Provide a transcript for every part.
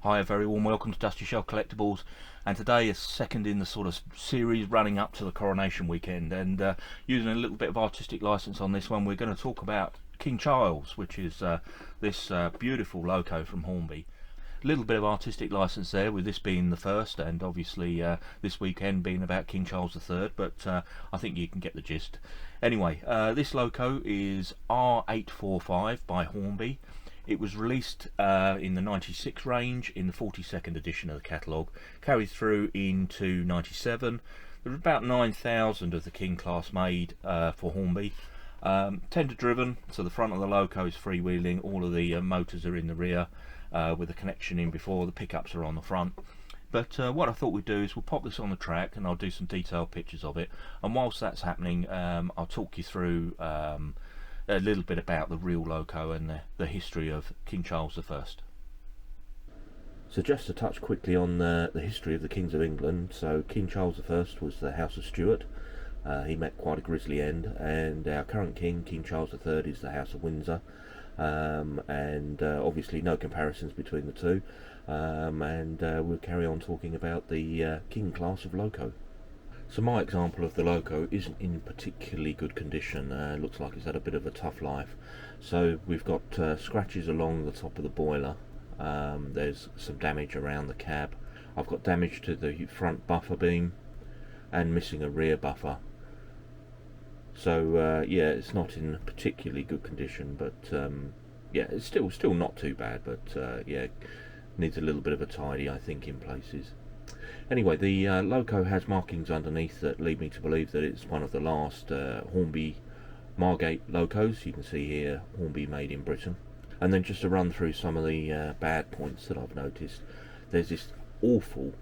Hi, a very warm welcome to Dusty Shell Collectibles, and today is second in the sort of series running up to the Coronation weekend, and using a little bit of artistic license on this one, we're going to talk about King Charles, which is this beautiful Loco from Hornby. A little bit of artistic license there, with this being the first, and obviously this weekend being about King Charles III, but I think you can get the gist. Anyway, this Loco is R845 by Hornby. It was released in the 96 range in the 42nd edition of the catalogue, carried through into 97. There were about 9,000 of the King class made for Hornby. Tender driven, so the front of the Loco is freewheeling, all of the motors are in the rear with a connection in before, the pickups are on the front. But what I thought we'd do is we'll pop this on the track and I'll do some detailed pictures of it, and whilst that's happening I'll talk you through a little bit about the real Loco and the history of King Charles I. So just to touch quickly on the history of the Kings of England. So King Charles I was the House of Stuart. He met quite a grisly end, and our current king, King Charles III, is the House of Windsor. And obviously no comparisons between the two, and we'll carry on talking about the King class of Loco. So my example of the Loco isn't in particularly good condition. Looks like it's had a bit of a tough life. So we've got scratches along the top of the boiler. There's some damage around the cab. I've got damage to the front buffer beam and missing a rear buffer. So yeah, it's not in particularly good condition, but yeah, it's still not too bad, but yeah, needs a little bit of a tidy, I think, in places. Anyway, the Loco has markings underneath that lead me to believe that it's one of the last Hornby Margate Locos. You can see here, Hornby made in Britain. And then just to run through some of the bad points that I've noticed. There's this awful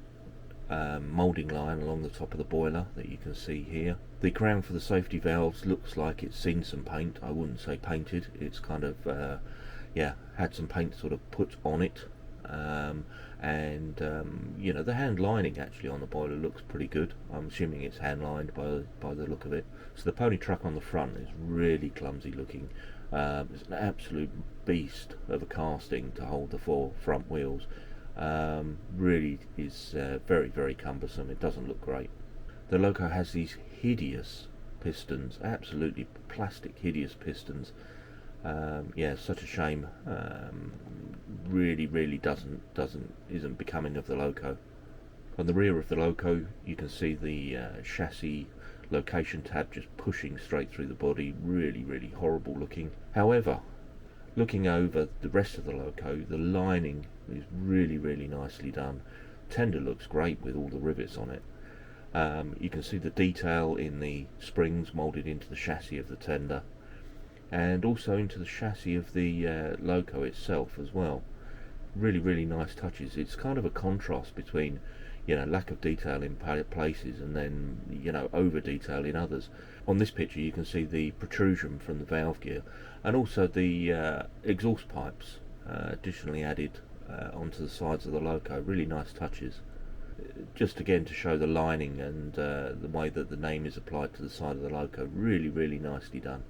moulding line along the top of the boiler that you can see here. The crown for the safety valves looks like it's seen some paint. I wouldn't say painted. It's kind of, yeah, had some paint sort of put on it. You know, the hand lining actually on the boiler looks pretty good. I'm assuming it's hand lined by the look of it. So the pony truck on the front is really clumsy looking. It's an absolute beast of a casting to hold the four front wheels. Really is very cumbersome. It doesn't look great. The Loco has these hideous pistons, absolutely plastic hideous pistons. Yeah, such a shame. Really isn't becoming of the Loco. On the rear of the Loco you can see the chassis location tab just pushing straight through the body. Really horrible looking. However, looking over the rest of the Loco, the lining is really nicely done. Tender looks great with all the rivets on it. You can see the detail in the springs moulded into the chassis of the tender, and also into the chassis of the Loco itself as well. Really nice touches. It's kind of a contrast between, you know, lack of detail in places and then, you know, over detail in others. On this picture you can see the protrusion from the valve gear, and also the exhaust pipes additionally added onto the sides of the Loco. Really nice touches. Just again to show the lining and the way that the name is applied to the side of the Loco. Really nicely done.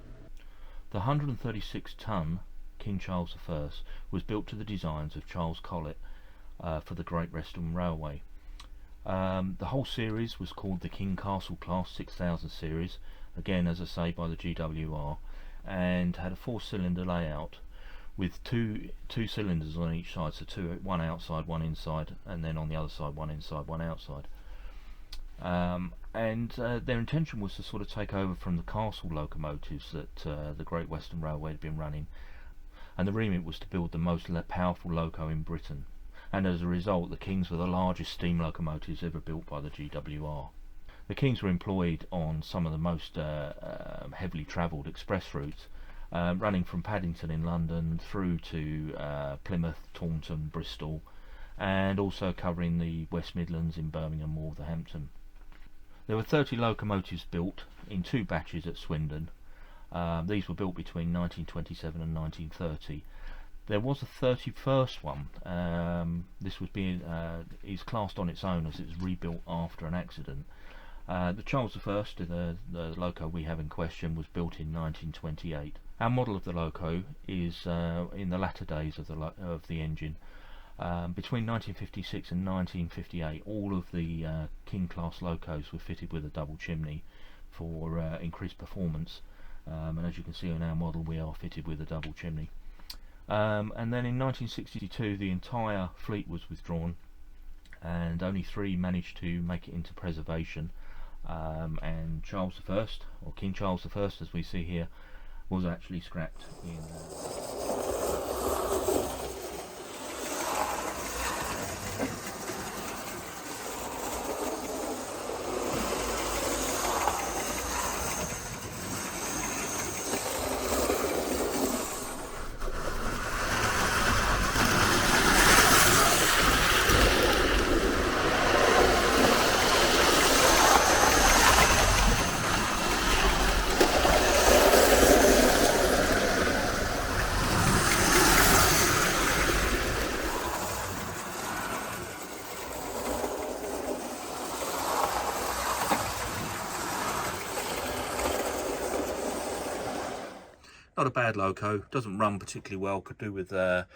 The 136-ton King Charles I was built to the designs of Charles Collet for the Great Western Railway. The whole series was called the King Castle Class 6000 series, again as I say by the GWR, and had a 4-cylinder layout with two cylinders on each side, so one outside, one inside, and then on the other side one inside, one outside. Their intention was to sort of take over from the castle locomotives that the Great Western Railway had been running, and the remit was to build the most powerful Loco in Britain, and as a result the Kings were the largest steam locomotives ever built by the GWR. The Kings were employed on some of the most heavily travelled express routes, running from Paddington in London through to Plymouth, Taunton, Bristol, and also covering the West Midlands in Birmingham, Wolverhampton. There were 30 locomotives built in 2 batches at Swindon. These were built between 1927 and 1930. There was a 31st one. This was is classed on its own as it was rebuilt after an accident. The Charles I, the Loco we have in question, was built in 1928. Our model of the Loco is in the latter days of the engine. Between 1956 and 1958, all of the King class locos were fitted with a double chimney for increased performance, and as you can see on our model, we are fitted with a double chimney. And then in 1962 the entire fleet was withdrawn, and only 3 managed to make it into preservation, and Charles I, or King Charles I as we see here, was actually scrapped in Not a bad loco, doesn't run particularly well, could do with a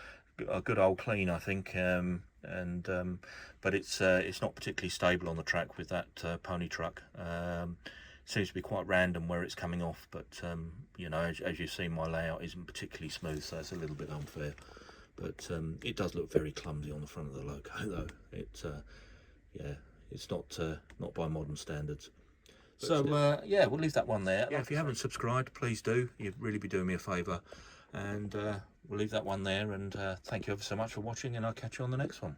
good old clean, I think, but it's not particularly stable on the track with that pony truck. Seems to be quite random where it's coming off, but you know, as you've seen, my layout isn't particularly smooth, so it's a little bit unfair. But it does look very clumsy on the front of the loco, though. Yeah, it's not by modern standards. So yeah, we'll leave that one there. Yeah, if you haven't subscribed, please do. You'd really be doing me a favour. And we'll leave that one there. And thank you ever so much for watching, and I'll catch you on the next one.